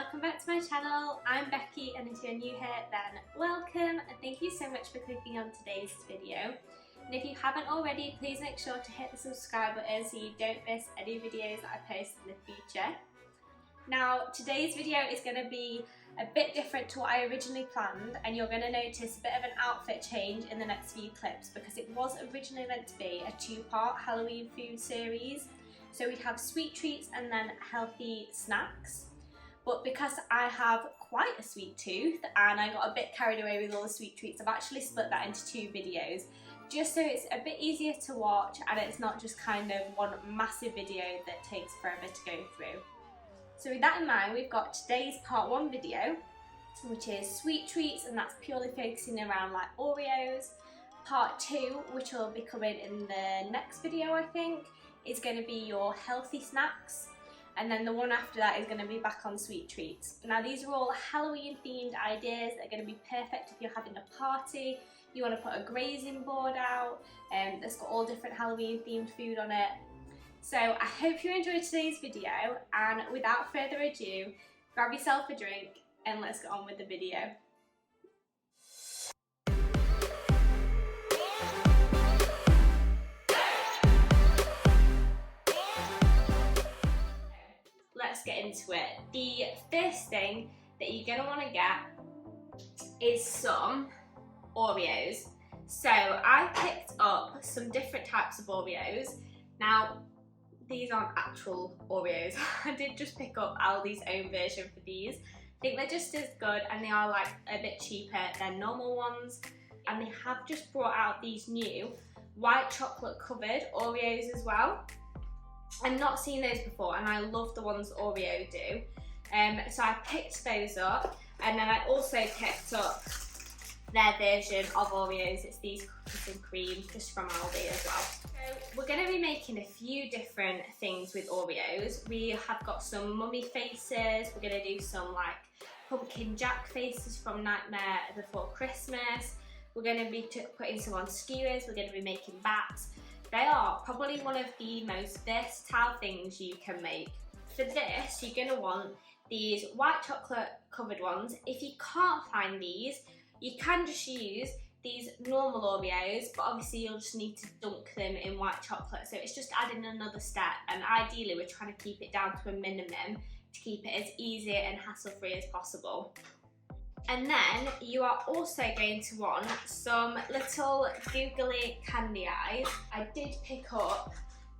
welcome back to my channel. I'm Becky, and if you're new here then welcome, and thank you so much for clicking on today's video. And if you haven't already, please make sure to hit the subscribe button so you don't miss any videos that I post in the future. Now today's video is going to be a bit different to what I originally planned, and you're going to notice a bit of an outfit change in the next few clips because it was originally meant to be a two-part Halloween food series. So we'd have sweet treats and then healthy snacks. But because I have quite a sweet tooth and I got a bit carried away with all the sweet treats, I've actually split that into two videos just so it's a bit easier to watch and it's not just kind of one massive video that takes forever to go through. So with that in mind, we've got today's part one video, which is sweet treats, and that's purely focusing around like Oreos. Part two, which will be coming in the next video I think, is going to be your healthy snacks, and then the one after that is going to be back on sweet treats. Now these are all Halloween themed ideas that are going to be perfect if you're having a party, you want to put a grazing board out, that's got all different Halloween themed food on it. So I hope you enjoyed today's video, and without further ado, grab yourself a drink and let's get on with the video. Let's get into it. The first thing that you're going to want to get is some Oreos. So I picked up some different types of Oreos. Now these aren't actual Oreos. I did just pick up Aldi's own version for these. I think they're just as good and they are like a bit cheaper than normal ones. And they have just brought out these new white chocolate covered Oreos as well. I've not seen those before and I love the ones Oreo do. So I picked those up, and then I also picked up their version of Oreos. It's these cookies and cream, just from Aldi as well. So we're going to be making a few different things with Oreos. We have got some mummy faces, we're going to do some like pumpkin jack faces from Nightmare Before Christmas. We're going to be putting some on skewers, we're going to be making bats. They are probably one of the most versatile things you can make. For this, you're going to want these white chocolate covered ones. If you can't find these, you can just use these normal Oreos, but obviously you'll just need to dunk them in white chocolate. So it's just adding another step, and ideally we're trying to keep it down to a minimum to keep it as easy and hassle-free as possible. And then you are also going to want some little googly candy eyes. I did pick up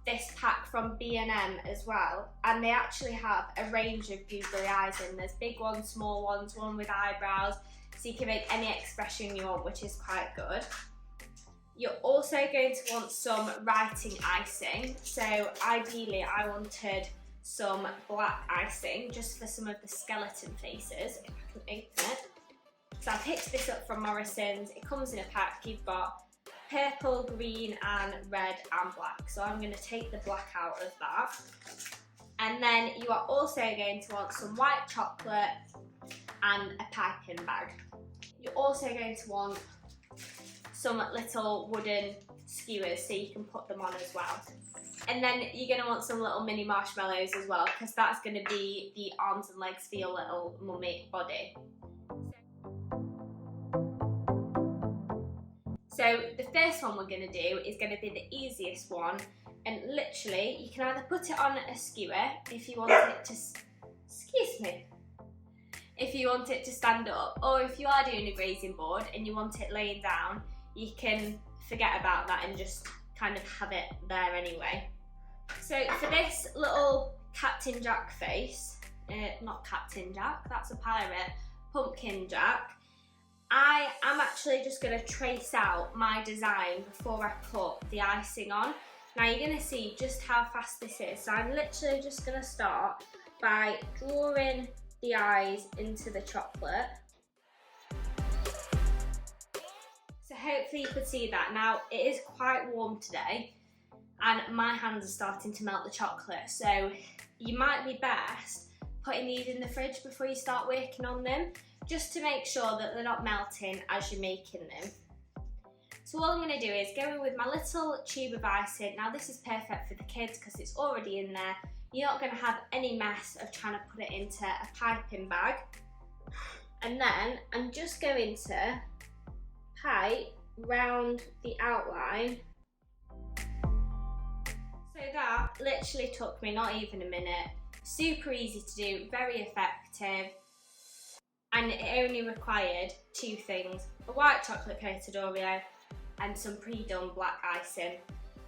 this pack from B&M as well, and they actually have a range of googly eyes in. There's big ones, small ones, one with eyebrows, so you can make any expression you want, which is quite good. You're also going to want some writing icing. So ideally I wanted some black icing just for some of the skeleton faces, if I can open it. So I picked this up from Morrison's. It comes in a pack. You've got purple, green and red and black. So I'm going to take the black out of that. And then you are also going to want some white chocolate and a piping bag. You're also going to want some little wooden skewers so you can put them on as well. And then you're going to want some little mini marshmallows as well, because that's going to be the arms and legs for your little mummy body. So the first one we're going to do is going to be the easiest one, and literally you can either put it on a skewer if you want it to, if you want it to stand up, or if you are doing a grazing board and you want it laying down, you can forget about that and just kind of have it there anyway. So for this little Captain Jack face, not Captain Jack, that's a pirate, Pumpkin Jack, I am actually just going to trace out my design before I put the icing on. Now you're going to see just how fast this is. So I'm literally just going to start by drawing the eyes into the chocolate. So hopefully you could see that. Now it is quite warm today and my hands are starting to melt the chocolate. So you might be best putting these in the fridge before you start working on them, just to make sure that they're not melting as you're making them. So all I'm going to do is go in with my little tube of icing. Now this is perfect for the kids because it's already in there. you're not going to have any mess of trying to put it into a piping bag. And then I'm just going to pipe round the outline. So that literally took me not even a minute. Super easy to do, very effective. And it only required 2 things: a white chocolate coated Oreo and some pre-done black icing.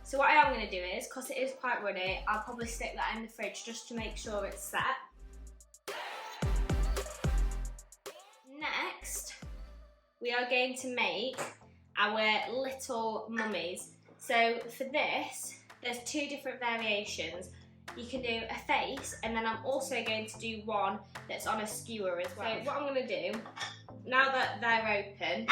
So what I am going to do is, because it is quite runny, I'll probably stick that in the fridge just to make sure it's set. Next, we are going to make our little mummies. So for this, there's 2 different variations. You can do a face, and then I'm also going to do one that's on a skewer as well. So what I'm going to do, now that they're open,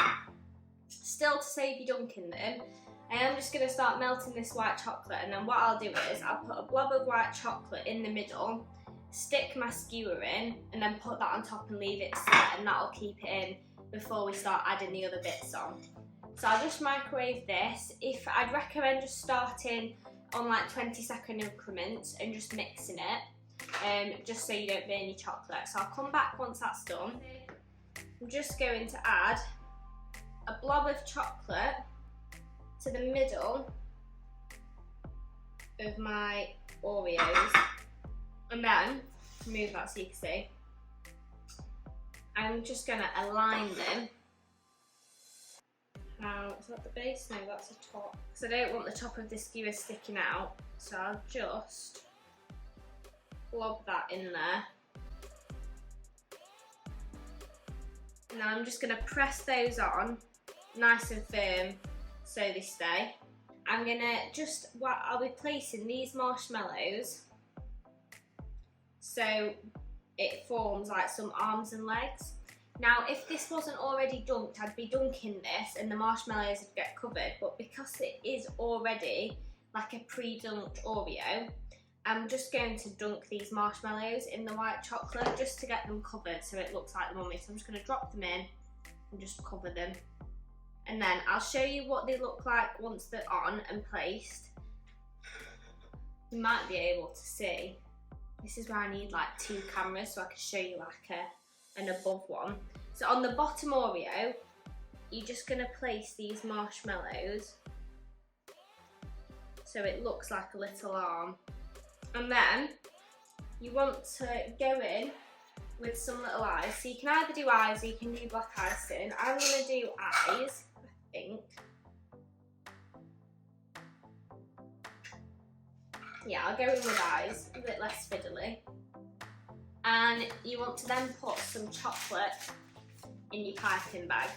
still to save you dunking them, I am just going to start melting this white chocolate, and then what I'll do is I'll put a blob of white chocolate in the middle, stick my skewer in, and then put that on top and leave it set, and that'll keep it in before we start adding the other bits on. So I'll just microwave this. I'd recommend just starting on like 20-second increments and just mixing it, just so you don't burn your chocolate. So I'll come back once that's done. I'm just going to add a blob of chocolate to the middle of my Oreos, and then move that so you can see. I'm just going to align them. Now, is that the base? No, that's the top. Because I don't want the top of the skewer sticking out, so I'll just blob that in there. And then I'm just going to press those on nice and firm so they stay. I'm going to I'll be placing these marshmallows so it forms like some arms and legs. Now, if this wasn't already dunked, I'd be dunking this and the marshmallows would get covered, but because it is already like a pre-dunked Oreo, I'm just going to dunk these marshmallows in the white chocolate just to get them covered so it looks like the mummy. So I'm just going to drop them in and just cover them. And then I'll show you what they look like once they're on and placed. You might be able to see. This is where I need like 2 cameras so I can show you like an above one. So on the bottom Oreo, you're just going to place these marshmallows so it looks like a little arm. And then you want to go in with some little eyes. So you can either do eyes or you can do black icing. I'm going to do eyes, I think. Yeah, I'll go in with eyes, a bit less fiddly. And you want to then put some chocolate in your piping bag.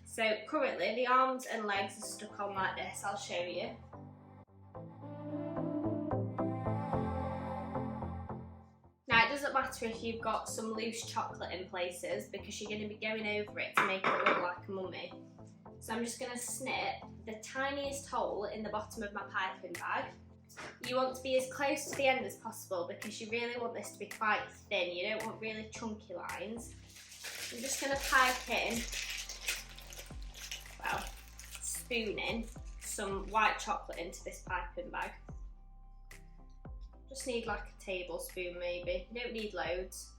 So currently the arms and legs are stuck on like this, I'll show you. Now it doesn't matter if you've got some loose chocolate in places because you're going to be going over it to make it look like a mummy. So I'm just going to snip the tiniest hole in the bottom of my piping bag. You want to be as close to the end as possible because you really want this to be quite thin. You don't want really chunky lines. I'm just going to pipe in, well, spoon in some white chocolate into this piping bag. Just need like a tablespoon maybe. You don't need loads.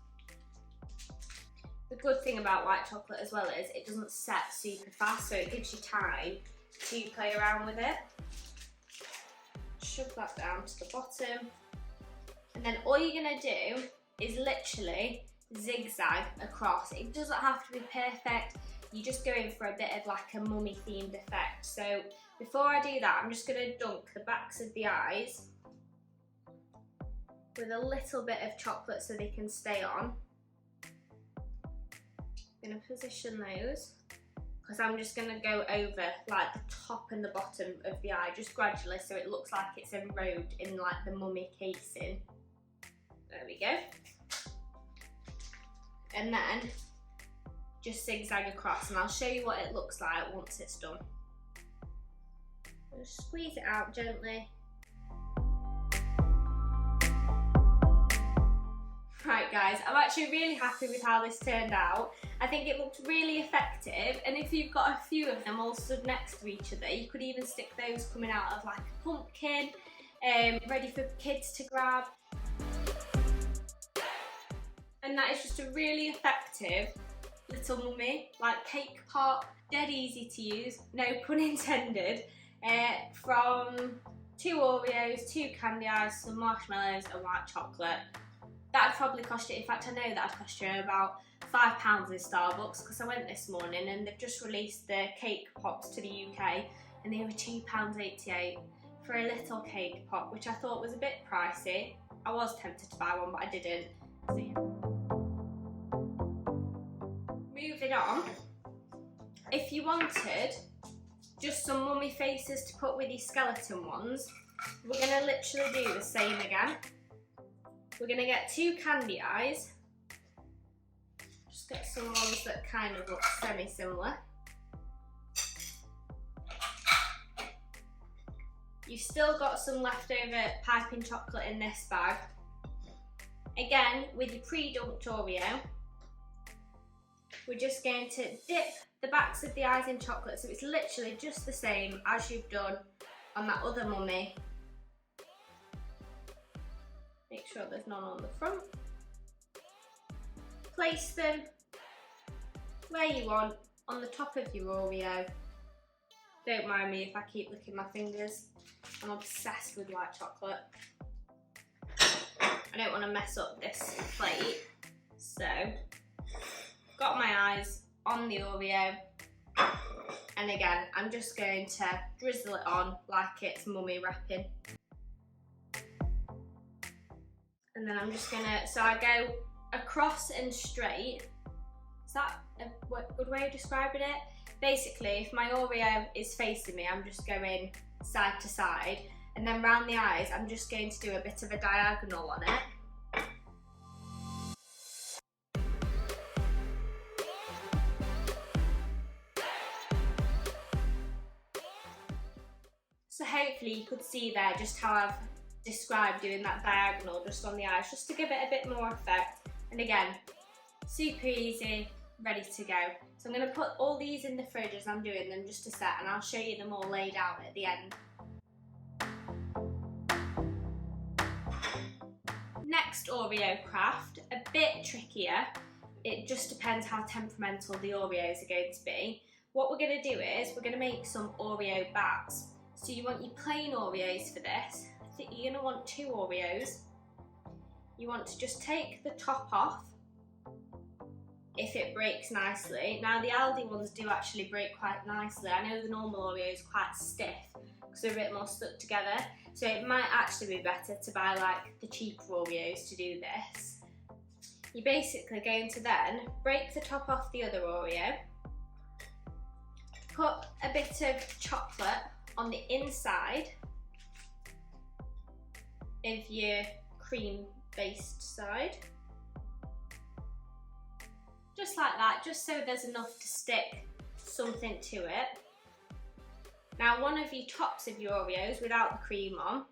The good thing about white chocolate as well is it doesn't set super fast, so it gives you time to play around with it. Shove that down to the bottom, and then all you're going to do is literally zigzag across. It doesn't have to be perfect, you're just going for a bit of like a mummy themed effect. So before I do that, I'm just going to dunk the backs of the eyes with a little bit of chocolate so they can stay on. I'm going to position those because I'm just going to go over like the top and the bottom of the eye just gradually so it looks like it's enrobed in like the mummy casing. There we go. And then just zigzag across, and I'll show you what it looks like once it's done. Just squeeze it out gently. Right guys, I'm actually really happy with how this turned out. I think it looked really effective, and if you've got a few of them all stood next to each other, you could even stick those coming out of like a pumpkin, ready for kids to grab. And that is just a really effective little mummy, like cake pop, dead easy to use, no pun intended, from 2 Oreos, 2 candy eyes, some marshmallows and white chocolate. That'd probably cost you, in fact I know that'd cost you about £5 in Starbucks, because I went this morning and they've just released the cake pops to the UK and they were £2.88 for a little cake pop, which I thought was a bit pricey. I was tempted to buy one but I didn't. So, yeah. Moving on, if you wanted just some mummy faces to put with your skeleton ones, we're going to literally do the same again. We're going to get 2 candy eyes, just get some ones that kind of look semi-similar. You've still got some leftover piping chocolate in this bag. Again, with your pre-dunked Oreo, we're just going to dip the backs of the eyes in chocolate, so it's literally just the same as you've done on that other mummy. Make sure there's none on the front. Place them where you want on the top of your Oreo. Don't mind me if I keep licking my fingers. I'm obsessed with white chocolate. I don't want to mess up this plate, so got my eyes on the Oreo, and again I'm just going to drizzle it on like it's mummy wrapping. And then I'm just gonna, so I go across and straight. Is that a good way of describing it? Basically, if my Oreo is facing me, I'm just going side to side, and then round the eyes, I'm just going to do a bit of a diagonal on it. So hopefully you could see there just how I've described doing that diagonal just on the eyes, just to give it a bit more effect. And again, super easy, ready to go. So I'm going to put all these in the fridge as I'm doing them just to set, and I'll show you them all laid out at the end. Next Oreo craft, a bit trickier. It just depends how temperamental the Oreos are going to be. What we're going to do is we're going to make some Oreo bats. So you want your plain Oreos for this. I think you're going to want 2 Oreos. You want to just take the top off if it breaks nicely. Now the Aldi ones do actually break quite nicely. I know the normal Oreo is quite stiff because they're a bit more stuck together. So it might actually be better to buy like the cheaper Oreos to do this. You're basically going to then break the top off the other Oreo, put a bit of chocolate on the inside of your cream-based side. Just like that, just so there's enough to stick something to it. Now one of your tops of your Oreos without the cream on,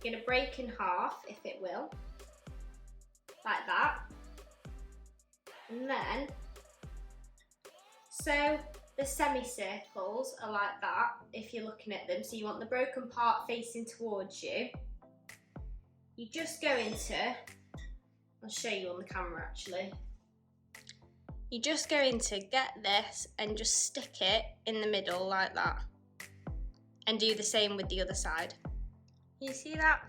you're going to break in half, if it will, like that. And then, so the semicircles are like that, if you're looking at them. So you want the broken part facing towards you. You just go into, I'll show you on the camera actually. You just go into get this and just stick it in the middle like that. And do the same with the other side. You see that?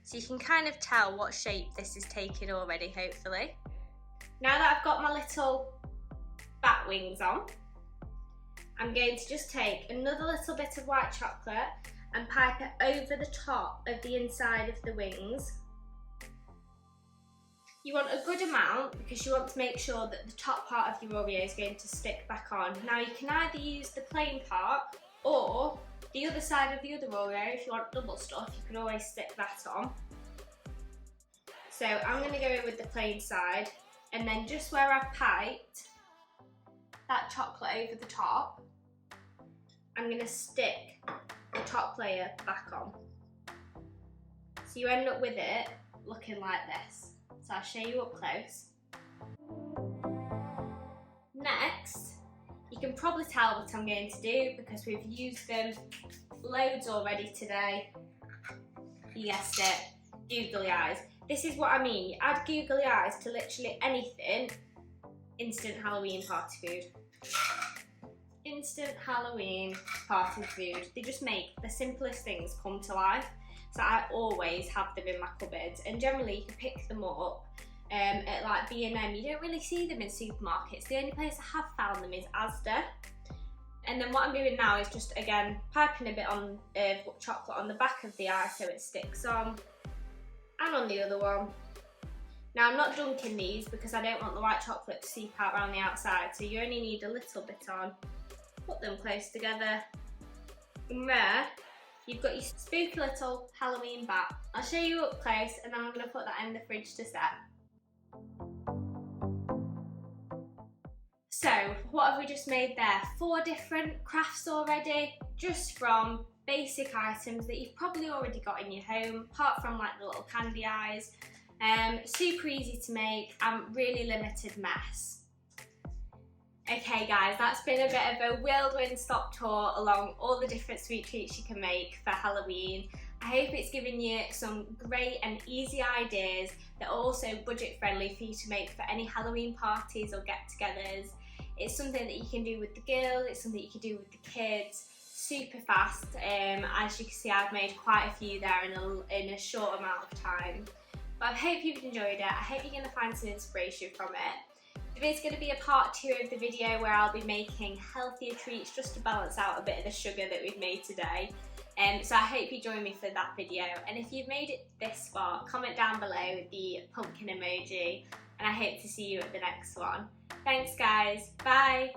So you can kind of tell what shape this is taking already, hopefully. Now that I've got my little bat wings on, I'm going to just take another little bit of white chocolate and pipe it over the top of the inside of the wings. You want a good amount because you want to make sure that the top part of your Oreo is going to stick back on. Now you can either use the plain part or the other side of the other Oreo. If you want double stuff, you can always stick that on. So I'm going to go in with the plain side, and then just where I've piped that chocolate over the top, I'm going to stick the top layer back on. So you end up with it looking like this. So I'll show you up close. Next, you can probably tell what I'm going to do because we've used them loads already today. You guessed it, googly eyes. This is what I mean. You add googly eyes to literally anything, instant Halloween party food. Instant Halloween party food. They just make the simplest things come to life. So I always have them in my cupboards, and generally you can pick them up at like B&M. You don't really see them in supermarkets. The only place I have found them is Asda. And then what I'm doing now is just, again, piping a bit on chocolate on the back of the eye so it sticks on, and on the other one. Now I'm not dunking these because I don't want the white chocolate to seep out around the outside, so you only need a little bit on. Put them close together. And there, you've got your spooky little Halloween bat. I'll show you up close, and then I'm going to put that in the fridge to set. So, what have we just made there? 4 different crafts already, just from basic items that you've probably already got in your home, apart from like the little candy eyes. Super easy to make and really limited mess. Okay guys, that's been a bit of a whirlwind stop tour along all the different sweet treats you can make for Halloween. I hope it's given you some great and easy ideas that are also budget friendly for you to make for any Halloween parties or get-togethers. It's something that you can do with the girls, it's something you can do with the kids, super fast. As you can see, I've made quite a few there in a short amount of time. But I hope you've enjoyed it. I hope you're going to find some inspiration from it. There is going to be a part 2 of the video where I'll be making healthier treats just to balance out a bit of the sugar that we've made today. So I hope you join me for that video. And if you've made it this far, comment down below the pumpkin emoji. And I hope to see you at the next one. Thanks guys, bye!